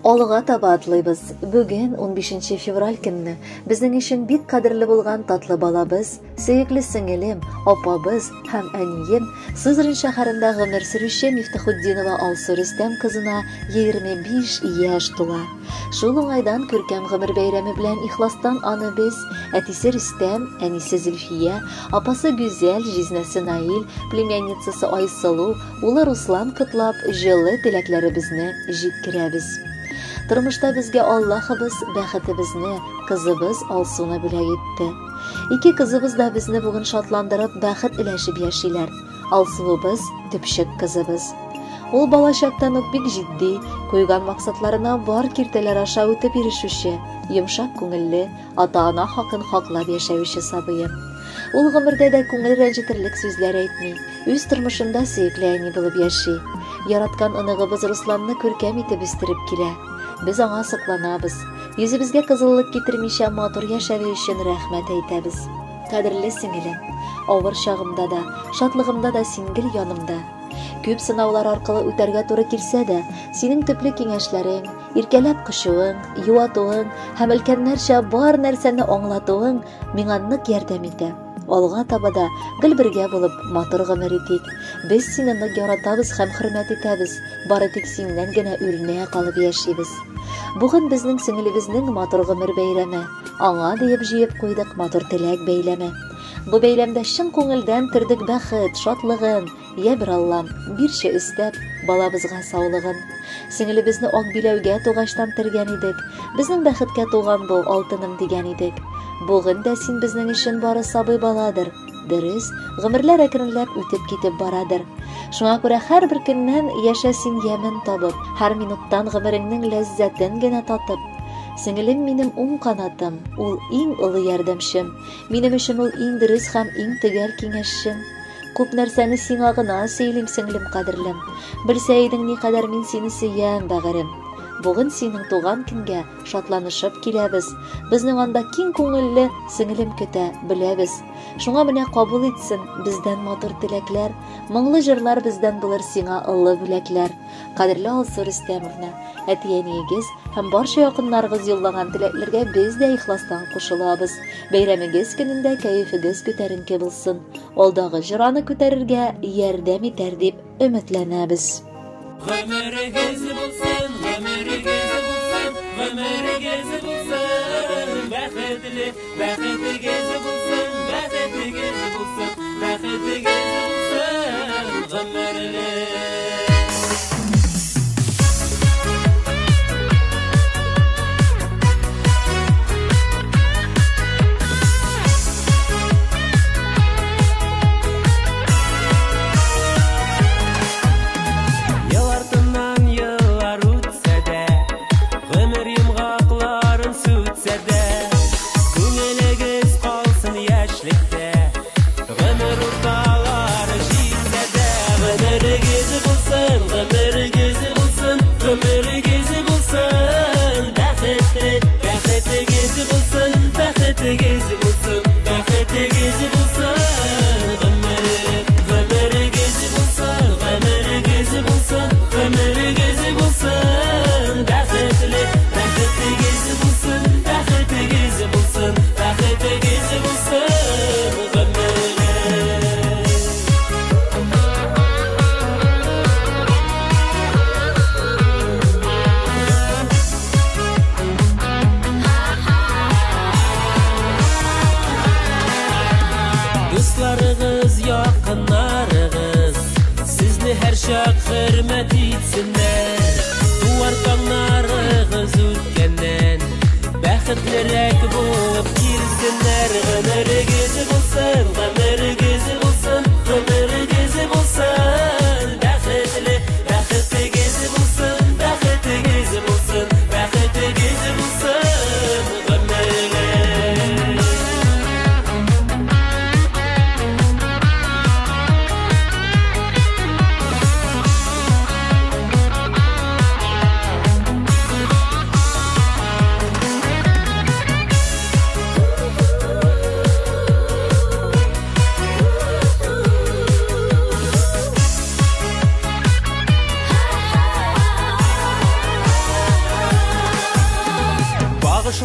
Алга таба атлыйбыз. Бүген 15 февраль көнне безнең өчен бик кадерле булган татлы балабыз, сөекле сеңелем, апабыз һәм әнием Сызрань шәһәрендә гомер сөрүче Мифтахутдинова Алсу Рөстәм кызына 25 яшь тула. Шул уңайдан күркәм гомер бәйрәме белән ихластан аны без әтисе Рөстәм, әнисе Зөлфия, апасы Гүзәл, җизнәсе Наил, племянницасы Айсылу, улы Руслан котлап, җылы теләкләребезне җиткерәбез. Тормышта безгә Аллаһыбыз бәхетебезне, кызыбыз Алсуны бүләк итте. Ике кызыбыз да безне бүген шатландырып, бәхет иләшеп яшиләр. Алсуыбыз төпчек кызыбыз. Ул балачактан ук бик җитди, куйган максатларына бар киртәләр аша үтеп ирешүче, йомшак күңелле, ата-ана хакын хаклап яшәүче сабыем. Ул гомердә дә күңел рәнҗетерлек сүзләр әйтми, үз тормышында сөекле әни булып яши. Яраткан оныгыбыз Русланны күркәм итеп үстереп килә. Без аңа сокланабыз. Йөзебезгә кызыллык китермичә матур яшәве өчен рәхмәт әйтәбез. Кадерле сеңелем, авыр чагымда да, шатлыгымда да син гел янымда. Күп сынаулар аркылы үтәргә туры килсә дә, синең төпле киңәшләрең, иркәләп кышуың, юатуың һәм өлкәннәрчә бар нәрсәне аңлатуың миңа нык ярдәм итә. Алга таба да гел бергә булып матур гомер итик. Без сине нык яратабыз һәм хөрмәт итәбез. Бары тик синнән генә үрнә калып яшибез. Бүген безнең сеңелебезнең матур гомер бәйрәме. Аңа диеп җыеп куйдык матур теләк бәйләме. Бу бәйләмдә чын күңелдән төрдек бәхет, шатлыгын, я бер Аллам, бирче өстәп балабызга саулыгын. Сеңелебезне ак биләүгә тугачтан тергән идек. Безнең бәхеткә туган бу алтыным дигән идек. Бүген дә син безнең өчен бары сабый баладыр. Дөрес, гомерләр әкренләп үтеп китеп барадыр. Шуңа күрә һәрбер көннән яшә син ямен табып, һәр минуттан гомереңнең ләззәтен генә татып. Сеңелем минем уң канатым, ул иң олы ярдәмчем. Минем өчен ул иң дөрес һәм иң төгәл киңәшчем. Күп нәрсәне сиңа гына сөйлим, сеңелем кадерлем. Белсә идең никадәр мин сине сөям, бәгырем. Бүген синең туган көнгә шатланышып киләбез. Безнең анда киң күңелле сеңелем көтә, беләбез. Шуңа менә кабул итсен бездән матур теләкләр, моңлы җырлар бездән булыр сиңа олы бүләкләр. Кадерле Алсу Рөстәмовна, әти-әниегез һәм барча якыннарыгыз юллаган теләкләргә без дә ихластан кушылабыз. Бәйрәмегез көнендә кәефегез күтәренке булсын. Алдагы җыраны күтәрергә ярдәм итәр дип өметләнәбез. Гомерегез булсын, гомерегез булсын, гомерегез булсын, бәхетле, бәхетегез булсын, бәхетегез булсын, бәхетегез булсын, гомерле. Гомер урталары җитсә дә, гомерегез булсын.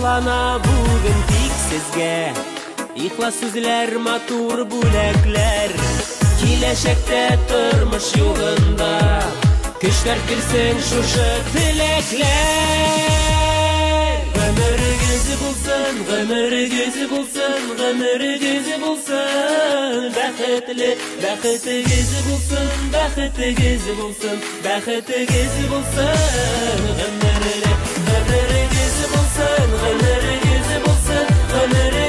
Башлана бүген тик сезгә ихлас сүзләр, матур бүләкләр. Киләчәктә тормыш юлында көчләр бирсен шушы теләкләр. Гомерегез булсын, гомерегез булсын, гомерегез булсын, бәхетле, бәхетегез булсын, бәхетегез булсын, бәхетегез булсын, гомерегез булсын, гомерегез булсын, гомерегез